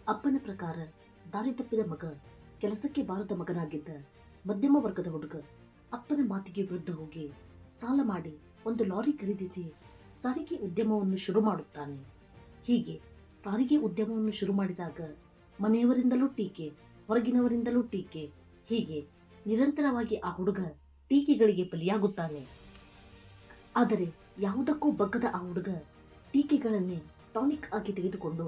ಅಪ್ಪನ ಪ್ರಕಾರ ದಾರಿ ತಪ್ಪಿದ ಮಗ, ಕೆಲಸಕ್ಕೆ ಬಾರದ ಮಗನಾಗಿದ್ದ ಮಧ್ಯಮ ವರ್ಗದ ಹುಡುಗ ಅಪ್ಪನ ಮಾತಿಗೆ ವಿರುದ್ಧ ಹೋಗಿ ಸಾಲ ಮಾಡಿ ಒಂದು ಲಾರಿ ಖರೀದಿಸಿ ಸಾರಿಗೆ ಉದ್ಯಮವನ್ನು ಶುರು ಮಾಡುತ್ತಾನೆ. ಹೀಗೆ ಸಾರಿಗೆ ಉದ್ಯಮವನ್ನು ಶುರು ಮಾಡಿದಾಗ ಮನೆಯವರಿಂದಲೂ ಟೀಕೆ, ಹೊರಗಿನವರಿಂದಲೂ ಟೀಕೆ, ಹೀಗೆ ನಿರಂತರವಾಗಿ ಆ ಹುಡುಗ ಟೀಕೆಗಳಿಗೆ ಬಲಿಯಾಗುತ್ತಾನೆ. ಆದರೆ ಯಾವುದಕ್ಕೂ ಬಗ್ಗದ ಆ ಹುಡುಗ ಟೀಕೆಗಳನ್ನೇ ಟಾನಿಕ್ ಆಗಿ ತೆಗೆದುಕೊಂಡು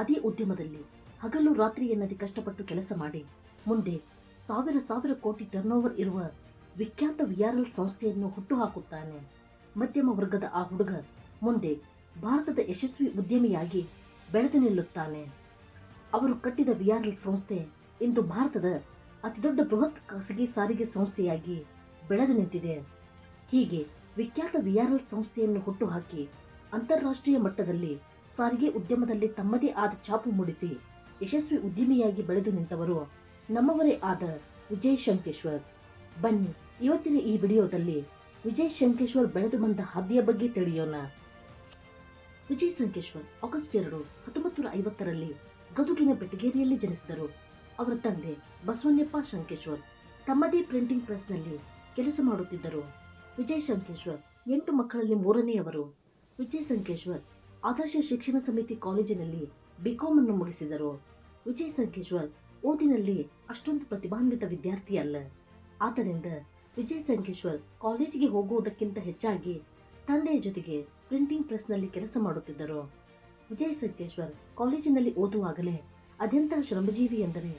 ಅದೇ ಉದ್ಯಮದಲ್ಲಿ ಹಗಲು ರಾತ್ರಿ ಎನ್ನದೆ ಕಷ್ಟಪಟ್ಟು ಕೆಲಸ ಮಾಡಿ ಮುಂದೆ ಸಾವಿರ ಸಾವಿರ ಕೋಟಿ ಟರ್ನ್ಓವರ್ ಇರುವ ವಿಖ್ಯಾತ ವಿಆರ್ಎಲ್ ಸಂಸ್ಥೆಯನ್ನು ಹುಟ್ಟುಹಾಕುತ್ತಾನೆ. ಮಧ್ಯಮ ವರ್ಗದ ಆ ಹುಡುಗ ಮುಂದೆ ಭಾರತದ ಯಶಸ್ವಿ ಉದ್ಯಮಿಯಾಗಿ ಬೆಳೆದು ನಿಲ್ಲುತ್ತಾನೆ. ಅವರು ಕಟ್ಟಿದ ವಿಆರ್ಎಲ್ ಸಂಸ್ಥೆ ಇಂದು ಭಾರತದ ಅತಿದೊಡ್ಡ ಬೃಹತ್ ಖಾಸಗಿ ಸಾರಿಗೆ ಸಂಸ್ಥೆಯಾಗಿ ಬೆಳೆದು ನಿಂತಿದೆ. ಹೀಗೆ ವಿಖ್ಯಾತ ವಿಆರ್ಎಲ್ ಸಂಸ್ಥೆಯನ್ನು ಹುಟ್ಟುಹಾಕಿ ಅಂತಾರಾಷ್ಟ್ರೀಯ ಮಟ್ಟದಲ್ಲಿ ಸಾರಿಗೆ ಉದ್ಯಮದಲ್ಲಿ ತಮ್ಮದೇ ಆದ ಛಾಪು ಮೂಡಿಸಿ ಯಶಸ್ವಿ ಉದ್ಯಮಿಯಾಗಿ ಬೆಳೆದು ನಿಂತವರು ನಮ್ಮವರೇ ಆದ ವಿಜಯ್ ಶಂಕೇಶ್ವರ್. ಬನ್ನಿ ಇವತ್ತಿನ ಈ ವಿಡಿಯೋದಲ್ಲಿ ವಿಜಯ್ ಶಂಕೇಶ್ವರ್ ಬೆಳೆದು ಬಂದ ಹಾದಿಯ ಬಗ್ಗೆ ತಿಳಿಯೋಣ. ವಿಜಯ್ ಶಂಕೇಶ್ವರ್ ಆಗಸ್ಟ್ 2, 1950ರಲ್ಲಿ ಗದುಗಿನ ಬೆಟಗೇರಿಯಲ್ಲಿ ಜನಿಸಿದರು. ಅವರ ತಂದೆ ಬಸವಣ್ಣಪ್ಪ ಶಂಕೇಶ್ವರ್ ತಮ್ಮದೇ ಪ್ರಿಂಟಿಂಗ್ ಪ್ರೆಸ್ನಲ್ಲಿ ಕೆಲಸ ಮಾಡುತ್ತಿದ್ದರು. ವಿಜಯ್ ಶಂಕೇಶ್ವರ್ 8 ಮಕ್ಕಳಲ್ಲಿ 3ನೇಯವರು. ವಿಜಯ್ ಶಂಕೇಶ್ವರ್ ಆದರ್ಶ ಶಿಕ್ಷಣ ಸಮಿತಿ ಕಾಲೇಜಿನಲ್ಲಿ ಬಿಕಾಂ ಅನ್ನು ಮುಗಿಸಿದರು. ವಿಜಯ್ ಶಂಕೇಶ್ವರ್ ಓದಿನಲ್ಲಿ ಅಷ್ಟೊಂದು ಪ್ರತಿಭಾನ್ವಿತ ವಿದ್ಯಾರ್ಥಿ ಅಲ್ಲ. ಆದ್ದರಿಂದ ವಿಜಯ್ ಶಂಕೇಶ್ವರ್ ಕಾಲೇಜಿಗೆ ಹೋಗುವುದಕ್ಕಿಂತ ಹೆಚ್ಚಾಗಿ ತಂದೆಯ ಜೊತೆಗೆ ಪ್ರಿಂಟಿಂಗ್ ಪ್ರೆಸ್ನಲ್ಲಿ ಕೆಲಸ ಮಾಡುತ್ತಿದ್ದರು. ವಿಜಯ್ ಶಂಕೇಶ್ವರ್ ಕಾಲೇಜಿನಲ್ಲಿ ಓದುವಾಗಲೇ ಅದೆಂತಹ ಶ್ರಮಜೀವಿ ಎಂದರೆ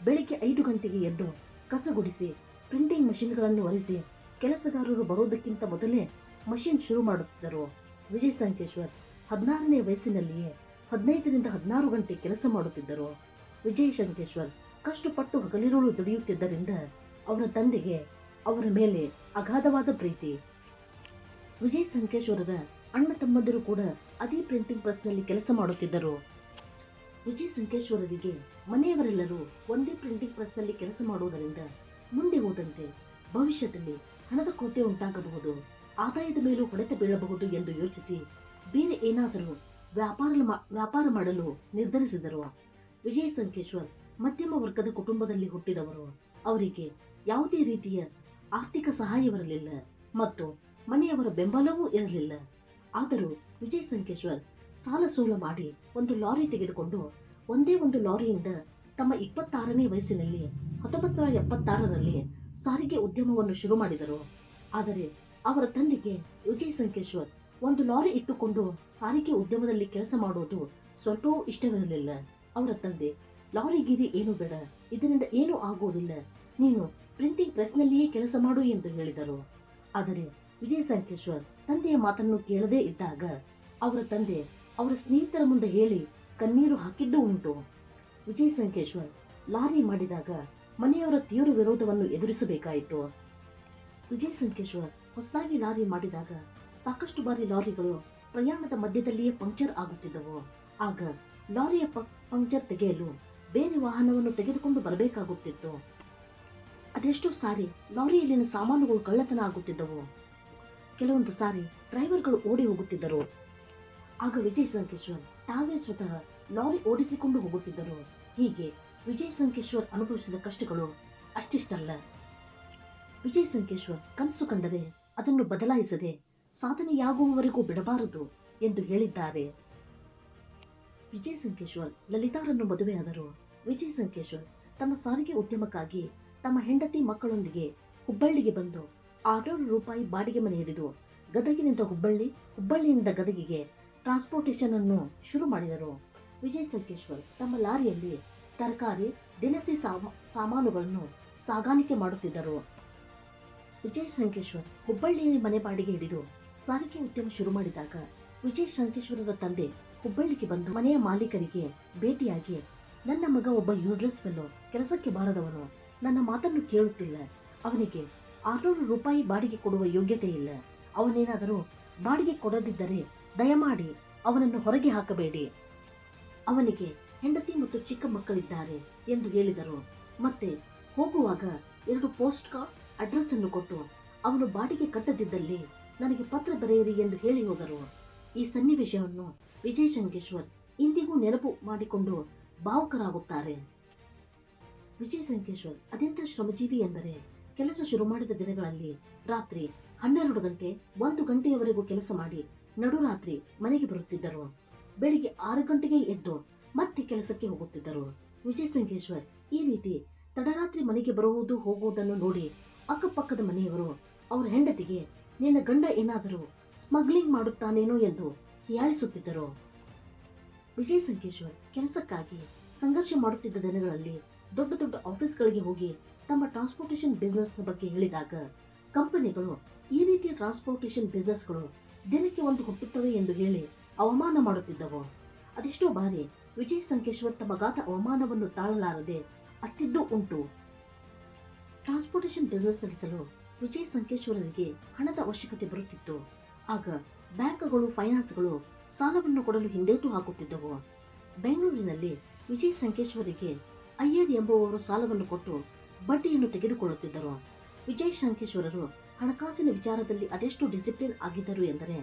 ಬೆಳಿಗ್ಗೆ 5 ಗಂಟೆಗೆ ಎದ್ದು ಕಸ ಗುಡಿಸಿ ಪ್ರಿಂಟಿಂಗ್ ಮಷಿನ್ಗಳನ್ನು ಒರೆಸಿ ಕೆಲಸಗಾರರು ಬರುವುದಕ್ಕಿಂತ ಮೊದಲೇ ಮಷಿನ್ ಶುರು ಮಾಡುತ್ತಿದ್ದರು. ವಿಜಯ್ ಶಂಕೇಶ್ವರ್ 16ನೇ ವಯಸ್ಸಿನಲ್ಲಿಯೇ 15ರಿಂದ 16 ಗಂಟೆ ಕೆಲಸ ಮಾಡುತ್ತಿದ್ದರು. ವಿಜಯ್ ಶಂಕೇಶ್ವರ್ ಕಷ್ಟಪಟ್ಟು ಹಗಲಿರುಳು ದುಡಿಯುತ್ತಿದ್ದರಿಂದ ಅವರ ತಂದೆಗೆ ಅವರ ಮೇಲೆ ಅಗಾಧವಾದ ಪ್ರೀತಿ. ವಿಜಯ್ ಶಂಕೇಶ್ವರದ ಅಣ್ಣ ತಮ್ಮಂದಿರು ಕೂಡ ಅದೇ ಪ್ರಿಂಟಿಂಗ್ ಪ್ರೆಸ್ನಲ್ಲಿ ಕೆಲಸ ಮಾಡುತ್ತಿದ್ದರು. ವಿಜಯ್ ಶಂಕೇಶ್ವರರಿಗೆ ಮನೆಯವರೆಲ್ಲರೂ ಒಂದೇ ಪ್ರಿಂಟಿಂಗ್ ಪ್ರೆಸ್ನಲ್ಲಿ ಕೆಲಸ ಮಾಡುವುದರಿಂದ ಮುಂದೆ ಹೋದಂತೆ ಭವಿಷ್ಯದಲ್ಲಿ ಹಣದ ಕೊರತೆ ಉಂಟಾಗಬಹುದು, ಆದಾಯದ ಮೇಲೂ ಹೊಡೆತ ಬೀಳಬಹುದು ಎಂದು ಯೋಚಿಸಿ ಬೇರೆ ಏನಾದರೂ ವ್ಯಾಪಾರ ಮಾಡಲು ನಿರ್ಧರಿಸಿದರು. ವಿಜಯ್ ಶಂಕೇಶ್ವರ್ ಮಧ್ಯಮ ವರ್ಗದ ಕುಟುಂಬದಲ್ಲಿ ಹುಟ್ಟಿದವರು. ಅವರಿಗೆ ಯಾವುದೇ ರೀತಿಯ ಆರ್ಥಿಕ ಸಹಾಯವಿರಲಿಲ್ಲ ಮತ್ತು ಮನೆಯವರ ಬೆಂಬಲವೂ ಇರಲಿಲ್ಲ. ಆದರೂ ವಿಜಯ್ ಶಂಕೇಶ್ವರ್ ಸಾಲ ಸೋಲ ಮಾಡಿ ಒಂದು ಲಾರಿ ತೆಗೆದುಕೊಂಡು ಒಂದೇ ಒಂದು ಲಾರಿಯಿಂದ ತಮ್ಮ 26ನೇ ವಯಸ್ಸಿನಲ್ಲಿ 1976ರಲ್ಲಿ ಸಾರಿಗೆ ಉದ್ಯಮವನ್ನು ಶುರು ಮಾಡಿದರು. ಆದರೆ ಅವರ ತಂದೆಗೆ ವಿಜಯ್ ಶಂಕೇಶ್ವರ್ ಒಂದು ಲಾರಿ ಇಟ್ಟುಕೊಂಡು ಸಾರಿಗೆ ಉದ್ಯಮದಲ್ಲಿ ಕೆಲಸ ಮಾಡುವುದು ಸ್ವಲ್ಪವೂ ಇಷ್ಟವಿರಲಿಲ್ಲ. ಅವರ ತಂದೆ ಲಾರಿಗಿರಿ ಏನು ಬೇಡ, ಇದರಿಂದ ಏನೂ ಆಗುವುದಿಲ್ಲ, ನೀನು ಪ್ರಿಂಟಿಂಗ್ ಪ್ರೆಸ್ನಲ್ಲಿಯೇ ಕೆಲಸ ಮಾಡು ಎಂದು ಹೇಳಿದರು. ಆದರೆ ವಿಜಯ್ ಶಂಕೇಶ್ವರ್ ತಂದೆಯ ಮಾತನ್ನು ಕೇಳದೇ ಇದ್ದಾಗ ಅವರ ತಂದೆ ಅವರ ಸ್ನೇಹಿತರ ಮುಂದೆ ಹೇಳಿ ಕಣ್ಣೀರು ಹಾಕಿದ್ದೂ ಉಂಟು. ವಿಜಯ್ ಶಂಕೇಶ್ವರ್ ಲಾರಿ ಮಾಡಿದಾಗ ಮನೆಯವರ ತೀವ್ರ ವಿರೋಧವನ್ನು ಎದುರಿಸಬೇಕಾಯಿತು. ವಿಜಯ್ ಶಂಕೇಶ್ವರ್ ಹೊಸದಾಗಿ ಲಾರಿ ಮಾಡಿದಾಗ ಸಾಕಷ್ಟು ಬಾರಿ ಲಾರಿಗಳು ಪ್ರಯಾಣದ ಮಧ್ಯದಲ್ಲಿಯೇ ಪಂಕ್ಚರ್ ಆಗುತ್ತಿದ್ದವು. ಆಗ ಲಾರಿಯ ಪಂಕ್ಚರ್ ತೆಗೆಯಲು ಬೇರೆ ವಾಹನವನ್ನು ತೆಗೆದುಕೊಂಡು ಬರಬೇಕಾಗುತ್ತಿತ್ತು. ಅದೆಷ್ಟೋ ಸಾರಿ ಲಾರಿಯಲ್ಲಿನ ಸಾಮಾನುಗಳು ಕಳ್ಳತನ ಆಗುತ್ತಿದ್ದವು. ಕೆಲವೊಂದು ಸಾರಿ ಡ್ರೈವರ್ಗಳು ಓಡಿ ಹೋಗುತ್ತಿದ್ದರು. ಆಗ ವಿಜಯ್ ಶಂಕೇಶ್ವರ್ ತಾವೇ ಸ್ವತಃ ಲಾರಿ ಓಡಿಸಿಕೊಂಡು ಹೋಗುತ್ತಿದ್ದರು. ಹೀಗೆ ವಿಜಯ್ ಶಂಕೇಶ್ವರ್ ಅನುಭವಿಸಿದ ಕಷ್ಟಗಳು ಅಷ್ಟಿಷ್ಟಲ್ಲ. ವಿಜಯ್ ಶಂಕೇಶ್ವರ್ ಕನಸು ಕಂಡರೆ ಅದನ್ನು ಬದಲಾಯಿಸದೆ ಸಾಧನೆಯಾಗುವವರೆಗೂ ಬಿಡಬಾರದು ಎಂದು ಹೇಳಿದ್ದಾರೆ. ವಿಜಯ್ ಶಂಕೇಶ್ವರ್ ಲಲಿತಾರನ್ನು ಮದುವೆಯಾದರು. ವಿಜಯ್ ಶಂಕೇಶ್ವರ್ ತಮ್ಮ ಸಾರಿಗೆ ಉದ್ಯಮಕ್ಕಾಗಿ ತಮ್ಮ ಹೆಂಡತಿ ಮಕ್ಕಳೊಂದಿಗೆ ಹುಬ್ಬಳ್ಳಿಗೆ ಬಂದು 600 ರೂಪಾಯಿ ಬಾಡಿಗೆ ಮನೆ ಹಿಡಿದು ಗದಗಿನಿಂದ ಹುಬ್ಬಳ್ಳಿಯಿಂದ ಗದಗಿಗೆ ಟ್ರಾನ್ಸ್ಪೋರ್ಟೇಷನ್ ಅನ್ನು ಶುರು ಮಾಡಿದರು. ವಿಜಯ್ ಶಂಕೇಶ್ವರ್ ತಮ್ಮ ಲಾರಿಯಲ್ಲಿ ತರಕಾರಿ, ದಿನಸಿ ಸಾಮಾನುಗಳನ್ನು ಸಾಗಾಣಿಕೆ ಮಾಡುತ್ತಿದ್ದರು. ವಿಜಯ್ ಶಂಕೇಶ್ವರ್ ಹುಬ್ಬಳ್ಳಿಯಲ್ಲಿ ಮನೆ ಬಾಡಿಗೆ ಹಿಡಿದು ಸಾರಿಗೆ ಉದ್ಯಮ ಶುರು ಮಾಡಿದಾಗ ವಿಜಯ್ ಶಂಕೇಶ್ವರದ ತಂದೆ ಹುಬ್ಬಳ್ಳಿಗೆ ಬಂದು ಮನೆಯ ಮಾಲೀಕರಿಗೆ ಭೇಟಿಯಾಗಿ, ನನ್ನ ಮಗ ಒಬ್ಬ ಯೂಸ್ಲೆಸ್ ಫೆಲೋ, ಕೆಲಸಕ್ಕೆ ಬಾರದವನು, ನನ್ನ ಮಾತನ್ನು ಕೇಳುತ್ತಿಲ್ಲ, ಅವನಿಗೆ 600 ರೂಪಾಯಿ ಬಾಡಿಗೆ ಕೊಡುವ ಯೋಗ್ಯತೆ ಇಲ್ಲ, ಅವನೇನಾದರೂ ಬಾಡಿಗೆ ಕೊಡದಿದ್ದರೆ ದಯಮಾಡಿ ಅವನನ್ನು ಹೊರಗೆ ಹಾಕಬೇಡಿ, ಅವನಿಗೆ ಹೆಂಡತಿ ಮತ್ತು ಚಿಕ್ಕ ಮಕ್ಕಳಿದ್ದಾರೆ ಎಂದು ಹೇಳಿದರು. ಮತ್ತೆ ಹೋಗುವಾಗ 2 ಪೋಸ್ಟ್ ಕಾರ್ಡ್ ಅಡ್ರೆಸ್ ಅನ್ನು ಕೊಟ್ಟು ಅವನು ಬಾಡಿಗೆ ಕಟ್ಟದಿದ್ದಲ್ಲಿ ನನಗೆ ಪತ್ರ ಬರೆಯಿರಿ ಎಂದು ಹೇಳಿ ಹೋದರು. ಈ ಸನ್ನಿವೇಶವನ್ನು ವಿಜಯ್ ಶಂಕೇಶ್ವರ್ ಇಂದಿಗೂ ನೆನಪು ಮಾಡಿಕೊಂಡು ಭಾವುಕರಾಗುತ್ತಾರೆ. ವಿಜಯ್ ಸಂಕೇಶ್ವರ್ ಅದೆಂಥ ಶ್ರಮಜೀವಿ ಎಂದರೆ ಕೆಲಸ ಶುರು ಮಾಡಿದ ದಿನಗಳಲ್ಲಿ ರಾತ್ರಿ 12 ಗಂಟೆ 1 ಗಂಟೆಯವರೆಗೂ ಕೆಲಸ ಮಾಡಿ ನಡುರಾತ್ರಿ ಮನೆಗೆ ಬರುತ್ತಿದ್ದರು. ಬೆಳಿಗ್ಗೆ 6 ಗಂಟೆಗೆ ಎದ್ದು ಮತ್ತೆ ಕೆಲಸಕ್ಕೆ ಹೋಗುತ್ತಿದ್ದರು. ವಿಜಯ್ ಸಂಕೇಶ್ವರ್ ಈ ರೀತಿ ತಡರಾತ್ರಿ ಮನೆಗೆ ಬರುವುದು ಹೋಗುವುದನ್ನು ನೋಡಿ ಅಕ್ಕಪಕ್ಕದ ಮನೆಯವರು ಅವರ ಹೆಂಡತಿಗೆ ನಿನ್ನ ಗಂಡ ಏನಾದರೂ ಸ್ಮಗ್ಲಿಂಗ್ ಮಾಡುತ್ತಾನೇನೋ ಎಂದು ಹೀಯಾಳಿಸುತ್ತಿದ್ದರು. ವಿಜಯ್ ಸಂಕೇಶ್ವರ್ ಕೆಲಸಕ್ಕಾಗಿ ಸಂಘರ್ಷ ಮಾಡುತ್ತಿದ್ದ ದಿನಗಳಲ್ಲಿ ದೊಡ್ಡ ದೊಡ್ಡ ಆಫೀಸ್ಗಳಿಗೆ ಹೋಗಿ ತಮ್ಮ ಟ್ರಾನ್ಸ್ಪೋರ್ಟೇಷನ್ ಬಿಸ್ನೆಸ್ನ ಬಗ್ಗೆ ಹೇಳಿದಾಗ ಕಂಪನಿಗಳು ಈ ರೀತಿಯ ಟ್ರಾನ್ಸ್ಪೋರ್ಟೇಷನ್ ಬಿಸ್ನೆಸ್ಗಳು ದಿನಕ್ಕೆ ಒಂದು ಹುಟ್ಟುತ್ತವೆ ಎಂದು ಹೇಳಿ ಅವಮಾನ ಮಾಡುತ್ತಿದ್ದವು. ಅದೆಷ್ಟೋ ಬಾರಿ ವಿಜಯ್ ಸಂಕೇಶ್ವರ್ ತಮಗಾದ ಅವಮಾನವನ್ನು ತಾಳಲಾರದೆ ಅತ್ತಿದ್ದೂ ಉಂಟು. ಟ್ರಾನ್ಸ್ಪೋರ್ಟೇಷನ್ ಬಿಸ್ನೆಸ್ ನಡೆಸಲು ವಿಜಯ್ ಸಂಕೇಶ್ವರರಿಗೆ ಹಣದ ಅವಶ್ಯಕತೆ ಬರುತ್ತಿತ್ತು. ಆಗ ಬ್ಯಾಂಕ್ಗಳು ಫೈನಾನ್ಸ್ಗಳು ಸಾಲವನ್ನು ಕೊಡಲು ಹಿಂದೇಟು ಹಾಕುತ್ತಿದ್ದವು. ಬೆಂಗಳೂರಿನಲ್ಲಿ ವಿಜಯ್ ಸಂಕೇಶ್ವರಿಗೆ ಅಯ್ಯರ್ ಎಂಬುವವರು ಸಾಲವನ್ನು ಕೊಟ್ಟು ಬಡ್ಡಿಯನ್ನು ತೆಗೆದುಕೊಳ್ಳುತ್ತಿದ್ದರು. ವಿಜಯ್ ಸಂಕೇಶ್ವರರು ಹಣಕಾಸಿನ ವಿಚಾರದಲ್ಲಿ ಅದೆಷ್ಟು ಡಿಸಿಪ್ಲಿನ್ ಆಗಿದ್ದರು ಎಂದರೆ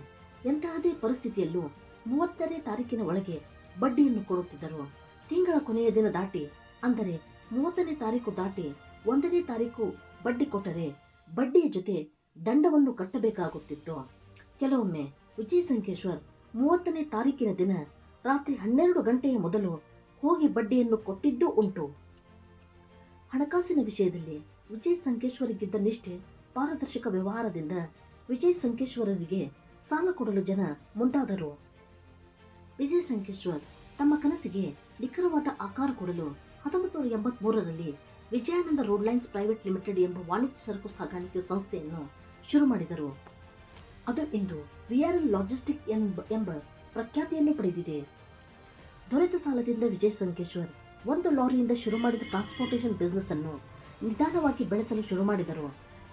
ಎಂತಹದೇ ಪರಿಸ್ಥಿತಿಯಲ್ಲೂ 30ನೇ ತಾರೀಕಿನ ಒಳಗೆ ಬಡ್ಡಿಯನ್ನು ಕೊಡುತ್ತಿದ್ದರು. ತಿಂಗಳ ಕೊನೆಯ ದಿನ ದಾಟಿ ಅಂದರೆ 30ನೇ ತಾರೀಕು ದಾಟಿ 1ನೇ ತಾರೀಕು ಬಡ್ಡಿ ಕೊಟ್ಟರೆ ಬಡ್ಡಿಯ ಜೊತೆ ದಂಡವನ್ನು ಕಟ್ಟಬೇಕಾಗುತ್ತಿತ್ತು. ಕೆಲವೊಮ್ಮೆ ವಿಜಯ್ ಸಂಕೇಶ್ವರ್ 30ನೇ ತಾರೀಕಿನ ದಿನ ರಾತ್ರಿ 12 ಗಂಟೆಯ ಮೊದಲು ಹೋಗಿ ಬಡ್ಡಿಯನ್ನು ಕೊಟ್ಟಿದ್ದೂ ಉಂಟು. ಹಣಕಾಸಿನ ವಿಷಯದಲ್ಲಿ ವಿಜಯ್ ಸಂಕೇಶ್ವರಿಗಿದ್ದ ನಿಷ್ಠೆ ಪಾರದರ್ಶಕ ವ್ಯವಹಾರದಿಂದ ವಿಜಯ್ ಸಂಕೇಶ್ವರರಿಗೆ ಸಾಲ ಕೊಡಲು ಜನ ಮುಂದಾದರು. ವಿಜಯ್ ಸಂಕೇಶ್ವರ್ ತಮ್ಮ ಕನಸಿಗೆ ನಿಖರವಾದ ಆಕಾರ ಕೊಡಲು 1983ರಲ್ಲಿ Vijayanand road lines private limited ಎಂಬ ವಾಣಿಜ್ಯ ಸರಕು ಸಾಗಾಣಿಕೆ ಸಂಸ್ಥೆಯನ್ನು ಶುರು ಮಾಡಿದರು. ಅದು ಇಂದು ವಿಆರ್ಎಲ್ ಲಾಜಿಸ್ಟಿಕ್ ಎಂಬ ಪ್ರಖ್ಯಾತಿಯನ್ನು ಪಡೆದಿದೆ. ದೊರೆತ ಸಾಲದಿಂದ ವಿಜಯ್ ಸಂಕೇಶ್ವರ್ ಒಂದು ಲಾರಿಯಿಂದ ಶುರು ಮಾಡಿದ ಟ್ರಾನ್ಸ್ಪೋರ್ಟೇಷನ್ ಬಿಸ್ನೆಸ್ ಅನ್ನು ನಿಧಾನವಾಗಿ ಬೆಳೆಸಲು ಶುರು ಮಾಡಿದರು.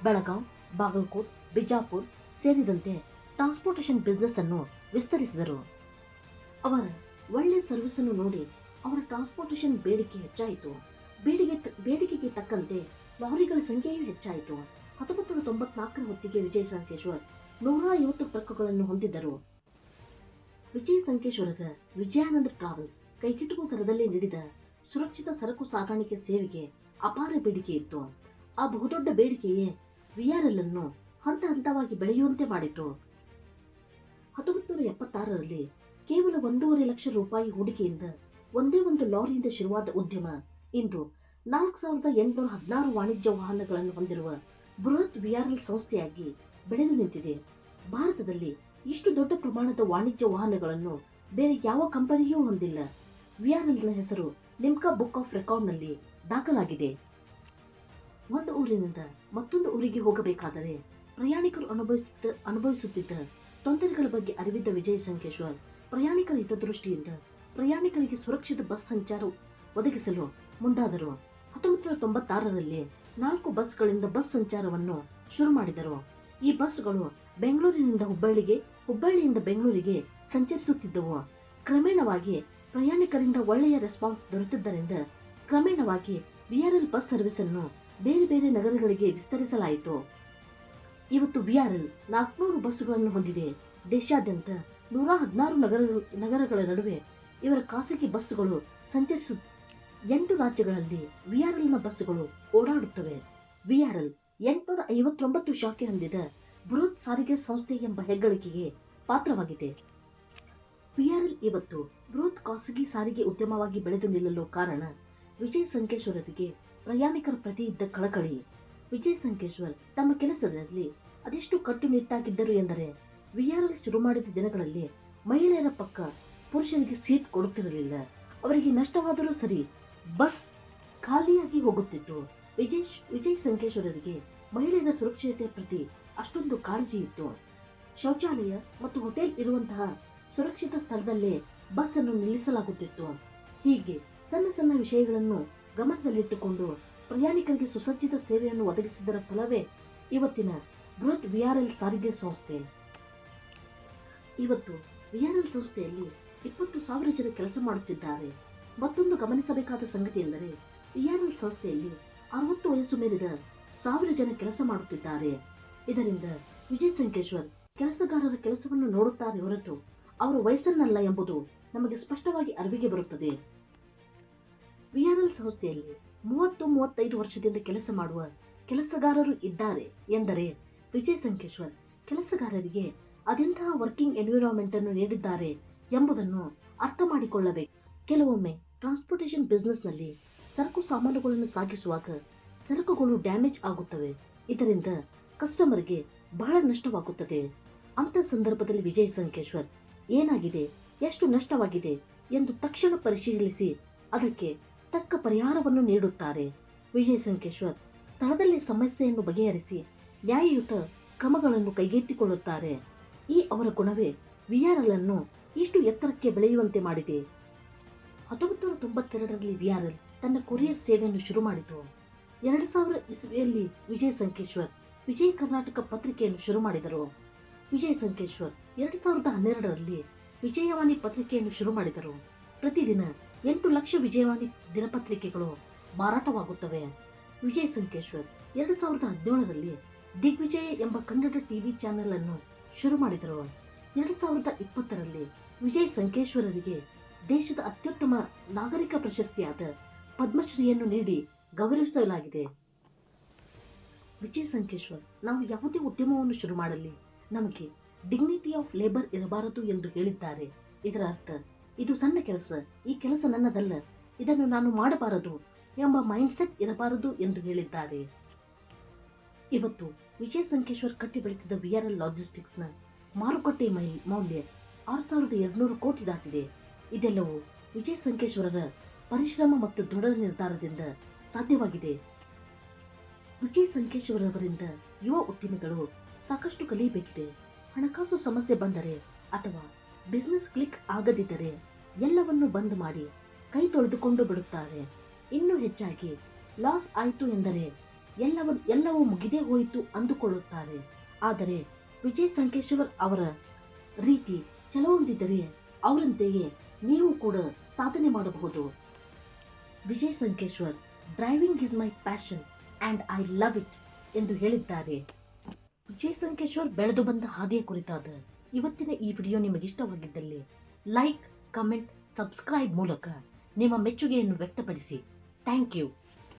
ಬೆಳಗಾಂ, ಬಾಗಲಕೋಟ್, ಬಿಜಾಪುರ್ ಸೇರಿದಂತೆ ಟ್ರಾನ್ಸ್ಪೋರ್ಟೇಷನ್ ಬಿಸ್ನೆಸ್ ಅನ್ನು ವಿಸ್ತರಿಸಿದರು. ಅವರ ಒಳ್ಳೆಯ ಸರ್ವಿಸ್ ಅನ್ನು ನೋಡಿ ಅವರ ಟ್ರಾನ್ಸ್ಪೋರ್ಟೇಷನ್ ಬೇಡಿಕೆ ಹೆಚ್ಚಾಯಿತು. ಬೇಡಿಕೆಗೆ ತಕ್ಕಂತೆ ಲಾರಿಗಳ ಸಂಖ್ಯೆಯೂ ಹೆಚ್ಚಾಯಿತು. 1994ರ ಹೊತ್ತಿಗೆ ವಿಜಯ್ ಸಂಕೇಶ್ವರ್ 150 ಟ್ರಕ್ಗಳನ್ನು ಹೊಂದಿದ್ದರು. ವಿಜಯ್ ಸಂಕೇಶ್ವರರ ವಿಜಯಾನಂದ ಟ್ರಾವೆಲ್ಸ್ ಕೈಗೆಟುಕುವ ದರದಲ್ಲಿ ನೀಡಿದ ಸುರಕ್ಷಿತ ಸರಕು ಸಾಗಾಣಿಕೆ ಸೇವೆಗೆ ಅಪಾರ ಬೇಡಿಕೆ ಇತ್ತು. ಆ ಬಹುದೊಡ್ಡ ಬೇಡಿಕೆಯೇ ವಿಆರ್ಎಲ್ ಅನ್ನು ಹಂತ ಹಂತವಾಗಿ ಬೆಳೆಯುವಂತೆ ಮಾಡಿತು. 1976ರಲ್ಲಿ ಕೇವಲ 1.5 ಲಕ್ಷ ರೂಪಾಯಿ ಹೂಡಿಕೆಯಿಂದ ಒಂದೇ ಒಂದು ಲಾರಿಯಿಂದ ಶುರುವಾದ ಉದ್ಯಮ ಇಂದು 4816 ವಾಣಿಜ್ಯ ವಾಹನಗಳನ್ನು ಹೊಂದಿರುವ ಬೃಹತ್ ವಿಆರ್ಎಲ್ ಸಂಸ್ಥೆಯಾಗಿ ಬೆಳೆದು ನಿಂತಿದೆ. ಭಾರತದಲ್ಲಿ ಇಷ್ಟು ದೊಡ್ಡ ಪ್ರಮಾಣದ ವಾಣಿಜ್ಯ ವಾಹನಗಳನ್ನು ಬೇರೆ ಯಾವ ಕಂಪನಿಯೂ ಹೊಂದಿಲ್ಲ. ವಿಆರ್ಎಲ್ನ ಹೆಸರು ಲಿಮ್ಕಾ ಬುಕ್ ಆಫ್ ರೆಕಾರ್ಡ್ನಲ್ಲಿ ದಾಖಲಾಗಿದೆ. ಒಂದು ಊರಿನಿಂದ ಮತ್ತೊಂದು ಊರಿಗೆ ಹೋಗಬೇಕಾದರೆ ಪ್ರಯಾಣಿಕರು ಅನುಭವಿಸುತ್ತಿದ್ದ ತೊಂದರೆಗಳ ಬಗ್ಗೆ ಅರಿವಿದ್ದ ವಿಜಯ್ ಸಂಕೇಶ್ವರ್ ಪ್ರಯಾಣಿಕರ ಹಿತದೃಷ್ಟಿಯಿಂದ ಪ್ರಯಾಣಿಕರಿಗೆ ಸುರಕ್ಷಿತ ಬಸ್ ಸಂಚಾರ ಒದಗಿಸಲು ಮುಂದಾದರು. 1996ರಲ್ಲಿ 4 ಬಸ್ಗಳಿಂದ ಬಸ್ ಸಂಚಾರವನ್ನು ಶುರು ಮಾಡಿದರು. ಈ ಬಸ್ಗಳು ಬೆಂಗಳೂರಿನಿಂದ ಹುಬ್ಬಳ್ಳಿಗೆ, ಹುಬ್ಬಳ್ಳಿಯಿಂದ ಬೆಂಗಳೂರಿಗೆ ಸಂಚರಿಸುತ್ತಿದ್ದವು. ಕ್ರಮೇಣವಾಗಿ ಪ್ರಯಾಣಿಕರಿಂದ ಒಳ್ಳೆಯ ರೆಸ್ಪಾನ್ಸ್ ದೊರೆತಿದ್ದರಿಂದ ಕ್ರಮೇಣವಾಗಿ ವಿಆರ್ಎಲ್ ಬಸ್ ಸರ್ವಿಸ್ ಅನ್ನು ಬೇರೆ ಬೇರೆ ನಗರಗಳಿಗೆ ವಿಸ್ತರಿಸಲಾಯಿತು. ಇವತ್ತು ವಿಆರ್ಎಲ್ 400 ಬಸ್ಗಳನ್ನು ಹೊಂದಿದೆ. ದೇಶಾದ್ಯಂತ 116 ನಗರಗಳ ನಡುವೆ ಇವರ ಖಾಸಗಿ ಬಸ್ಗಳು ಸಂಚರಿಸುತ್ತ 8 ರಾಜ್ಯಗಳಲ್ಲಿ ವಿಆರ್ಎಲ್ನ ಬಸ್ಗಳು ಓಡಾಡುತ್ತವೆ. ವಿಆರ್ಎಲ್ 859 ಶಾಖೆ ಹೊಂದಿದ ಬೃಹತ್ ಸಾರಿಗೆ ಸಂಸ್ಥೆ ಎಂಬ ಹೆಗ್ಗಳಿಕೆಗೆ ಪಾತ್ರವಾಗಿದೆ. ವಿಆರ್ಎಲ್ ಇವತ್ತು ಬೃಹತ್ ಖಾಸಗಿ ಸಾರಿಗೆ ಉದ್ಯಮವಾಗಿ ಬೆಳೆದು ನಿಲ್ಲಲು ಕಾರಣ ವಿಜಯ್ ಸಂಕೇಶ್ವರರಿಗೆ ಪ್ರಯಾಣಿಕರ ಪ್ರತಿ ಇದ್ದ ಕಳಕಳಿ. ವಿಜಯ್ ಸಂಕೇಶ್ವರ್ ತಮ್ಮ ಕೆಲಸದಲ್ಲಿ ಅದೆಷ್ಟು ಕಟ್ಟುನಿಟ್ಟಾಗಿದ್ದರು ಎಂದರೆ ವಿಆರ್ಎಲ್ ಶುರು ಮಾಡಿದ ದಿನಗಳಲ್ಲಿ ಮಹಿಳೆಯರ ಪಕ್ಕ ಪುರುಷರಿಗೆ ಸೀಟ್ ಕೊಡುತ್ತಿರಲಿಲ್ಲ. ಅವರಿಗೆ ನಷ್ಟವಾದರೂ ಸರಿ ಬಸ್ ಖಾಲಿಯಾಗಿ ಹೋಗುತ್ತಿತ್ತು. ವಿಜಯ್ ಸಂಕೇಶ್ವರರಿಗೆ ಮಹಿಳೆಯರ ಸುರಕ್ಷತೆಯ ಪ್ರತಿ ಅಷ್ಟೊಂದು ಕಾಳಜಿ ಇತ್ತು. ಶೌಚಾಲಯ ಮತ್ತು ಹೋಟೆಲ್ ಇರುವಂತಹ ಸುರಕ್ಷಿತ ಸ್ಥಳದಲ್ಲೇ ಬಸ್ ಅನ್ನು ನಿಲ್ಲಿಸಲಾಗುತ್ತಿತ್ತು. ಹೀಗೆ ಸಣ್ಣ ಸಣ್ಣ ವಿಷಯಗಳನ್ನು ಗಮನದಲ್ಲಿಟ್ಟುಕೊಂಡು ಪ್ರಯಾಣಿಕರಿಗೆ ಸುಸಜ್ಜಿತ ಸೇವೆಯನ್ನು ಒದಗಿಸಿದರ ಫಲವೇ ಇವತ್ತಿನ ಬೃಹತ್ ವಿಆರ್ಎಲ್ ಸಾರಿಗೆ ಸಂಸ್ಥೆ. ಇವತ್ತು ವಿಆರ್ಎಲ್ ಸಂಸ್ಥೆಯಲ್ಲಿ 20,000 ಜನ ಕೆಲಸ ಮಾಡುತ್ತಿದ್ದಾರೆ. ಮತ್ತೊಂದು ಗಮನಿಸಬೇಕಾದ ಸಂಗತಿ ಎಂದರೆ ವಿಆರ್ಎಲ್ ಸಂಸ್ಥೆಯಲ್ಲಿ 60 ವಯಸ್ಸು ಮೀರಿದ 1000 ಜನ ಕೆಲಸ ಮಾಡುತ್ತಿದ್ದಾರೆ. ಇದರಿಂದ ವಿಜಯ್ ಸಂಕೇಶ್ವರ್ ಕೆಲಸಗಾರರ ಕೆಲಸವನ್ನು ನೋಡುತ್ತಾರೆ ಹೊರತು ಅವರ ವಯಸ್ಸನ್ನಲ್ಲ ಎಂಬುದು ನಮಗೆ ಸ್ಪಷ್ಟವಾಗಿ ಅರಿವಿಗೆ ಬರುತ್ತದೆ. ವಿಆರ್ಎಲ್ ಸಂಸ್ಥೆಯಲ್ಲಿ 30-35 ವರ್ಷದಿಂದ ಕೆಲಸ ಮಾಡುವ ಕೆಲಸಗಾರರು ಇದ್ದಾರೆ ಎಂದರೆ ವಿಜಯ್ ಸಂಕೇಶ್ವರ್ ಕೆಲಸಗಾರರಿಗೆ ಅದೆಂತಹ ವರ್ಕಿಂಗ್ ಎನ್ವಿರಾನ್ಮೆಂಟ್ ಅನ್ನು ನೀಡಿದ್ದಾರೆ ಎಂಬುದನ್ನು ಅರ್ಥ ಮಾಡಿಕೊಳ್ಳಬೇಕು. ಕೆಲವೊಮ್ಮೆ ಟ್ರಾನ್ಸ್ಪೋರ್ಟೇಷನ್ ಬಿಸ್ನೆಸ್ನಲ್ಲಿ ಸರಕು ಸಾಮಾನುಗಳನ್ನು ಸಾಗಿಸುವಾಗ ಸರಕುಗಳು ಡ್ಯಾಮೇಜ್ ಆಗುತ್ತವೆ. ಇದರಿಂದ ಕಸ್ಟಮರ್ಗೆ ಬಹಳ ನಷ್ಟವಾಗುತ್ತದೆ. ಅಂತ ಸಂದರ್ಭದಲ್ಲಿ ವಿಜಯ್ ಸಂಕೇಶ್ವರ್ ಏನಾಗಿದೆ, ಎಷ್ಟು ನಷ್ಟವಾಗಿದೆ ಎಂದು ತಕ್ಷಣ ಪರಿಶೀಲಿಸಿ ಅದಕ್ಕೆ ತಕ್ಕ ಪರಿಹಾರವನ್ನು ನೀಡುತ್ತಾರೆ. ವಿಜಯ್ ಸಂಕೇಶ್ವರ್ ಸ್ಥಳದಲ್ಲಿ ಸಮಸ್ಯೆಯನ್ನು ಬಗೆಹರಿಸಿ ನ್ಯಾಯಯುತ ಕ್ರಮಗಳನ್ನು ಕೈಗೆತ್ತಿಕೊಳ್ಳುತ್ತಾರೆ. ಈ ಅವರ ಗುಣವೇ ವಿಆರ್ಎಲ್ ಅನ್ನು ಇಷ್ಟು ಎತ್ತರಕ್ಕೆ ಬೆಳೆಯುವಂತೆ ಮಾಡಿದೆ. 1992ರಲ್ಲಿ ವಿಆರ್ಎಲ್ ತನ್ನ ಕೊರಿಯರ್ ಸೇವೆಯನ್ನು ಶುರು ಮಾಡಿತು. 2000 ಇಸವಿಯಲ್ಲಿ ವಿಜಯ್ ಸಂಕೇಶ್ವರ್ ವಿಜಯ ಕರ್ನಾಟಕ ಪತ್ರಿಕೆಯನ್ನು ಶುರು ಮಾಡಿದರು. ವಿಜಯ್ ಸಂಕೇಶ್ವರ್ 2012ರಲ್ಲಿ ವಿಜಯವಾಣಿ ಪತ್ರಿಕೆಯನ್ನು ಶುರು ಮಾಡಿದರು. ಪ್ರತಿದಿನ 8 ಲಕ್ಷ ವಿಜಯವಾಣಿ ದಿನಪತ್ರಿಕೆಗಳು ಮಾರಾಟವಾಗುತ್ತವೆ. ವಿಜಯ್ ಸಂಕೇಶ್ವರ್ 2017ರಲ್ಲಿ ದಿಗ್ವಿಜಯ ಎಂಬ ಕನ್ನಡ ಟಿವಿ ಚಾನೆಲ್ ಅನ್ನು ಶುರು ಮಾಡಿದರು. 2020ರಲ್ಲಿ ವಿಜಯ್ ಸಂಕೇಶ್ವರರಿಗೆ ದೇಶದ ಅತ್ಯುತ್ತಮ ನಾಗರಿಕ ಪ್ರಶಸ್ತಿಯಾದ ಪದ್ಮಶ್ರೀಯನ್ನು ನೀಡಿ ಗೌರವಿಸಲಾಗಿದೆ. ವಿಜಯ್ ಸಂಕೇಶ್ವರ್ ನಾವು ಯಾವುದೇ ಉದ್ಯಮವನ್ನು ಶುರು ಮಾಡಲಿ ನಮಗೆ ಡಿಗ್ನಿಟಿ ಆಫ್ ಲೇಬರ್ ಇರಬಾರದು ಎಂದು ಹೇಳಿದ್ದಾರೆ. ಇದರ ಅರ್ಥ ಇದು ಸಣ್ಣ ಕೆಲಸ, ಈ ಕೆಲಸ ನನ್ನದಲ್ಲ, ಇದನ್ನು ನಾನು ಮಾಡಬಾರದು ಎಂಬ ಮೈಂಡ್ಸೆಟ್ ಇರಬಾರದು ಎಂದು ಹೇಳಿದ್ದಾರೆ. ಇವತ್ತು ವಿಜಯ್ ಸಂಕೇಶ್ವರ್ ಕಟ್ಟಿ ಬೆಳೆಸಿದ ವಿಆರ್ಎಲ್ ಲಾಜಿಸ್ಟಿಕ್ಸ್ನ ಮಾರುಕಟ್ಟೆ ಮೌಲ್ಯ 6200 ಕೋಟಿ ದಾಟಿದೆ. ಇದೆಲ್ಲವೂ ವಿಜಯ್ ಸಂಕೇಶ್ವರರ ಪರಿಶ್ರಮ ಮತ್ತು ದೃಢ ನಿರ್ಧಾರದಿಂದ ಸಾಧ್ಯವಾಗಿದೆ. ವಿಜಯ್ ಸಂಕೇಶ್ವರವರಿಂದ ಯುವ ಉದ್ಯಮಿಗಳು ಸಾಕಷ್ಟು ಕಲಿಯಬೇಕಿದೆ. ಹಣಕಾಸು ಸಮಸ್ಯೆ ಬಂದರೆ ಅಥವಾ ಬಿಸಿನೆಸ್ ಕ್ಲಿಕ್ ಆಗದಿದ್ದರೆ ಎಲ್ಲವನ್ನು ಬಂದ್ ಮಾಡಿ ಕೈ ತೊಳೆದುಕೊಂಡು ಬಿಡುತ್ತಾರೆ. ಇನ್ನೂ ಹೆಚ್ಚಾಗಿ ಲಾಸ್ ಆಯಿತು ಎಂದರೆ ಎಲ್ಲವೂ ಮುಗಿದೇ ಹೋಯಿತು ಅಂದುಕೊಳ್ಳುತ್ತಾರೆ. ಆದರೆ ವಿಜಯ್ ಸಂಕೇಶ್ವರ್ ಅವರ ರೀತಿ ಕೆಲವೊಂದಿದ್ದರೆ ಅವರಂತೆಯೇ ನೀವು ಕೂಡ ಸಾಧನೆ ಮಾಡಬಹುದು. Vijay Sankeshwar driving is my passion and I love it ಎಂದು ಹೇಳಿದ್ದಾರೆ. ವಿಜಯ್ ಸಂಕೇಶ್ವರ್ ಬೆಳೆದು ಬಂದ ಹಾದಿಯ ಕುರಿತಾದ ಇವತ್ತಿನ ಈ ವಿಡಿಯೋ ನಿಮಗಿಷ್ಟವಾಗಿದ್ದಲ್ಲಿ ಲೈಕ್, ಕಮೆಂಟ್, ಸಬ್ಸ್ಕ್ರೈಬ್ ಮೂಲಕ ನಿಮ್ಮ ಮೆಚ್ಚುಗೆಯನ್ನು ವ್ಯಕ್ತಪಡಿಸಿ. Thank you.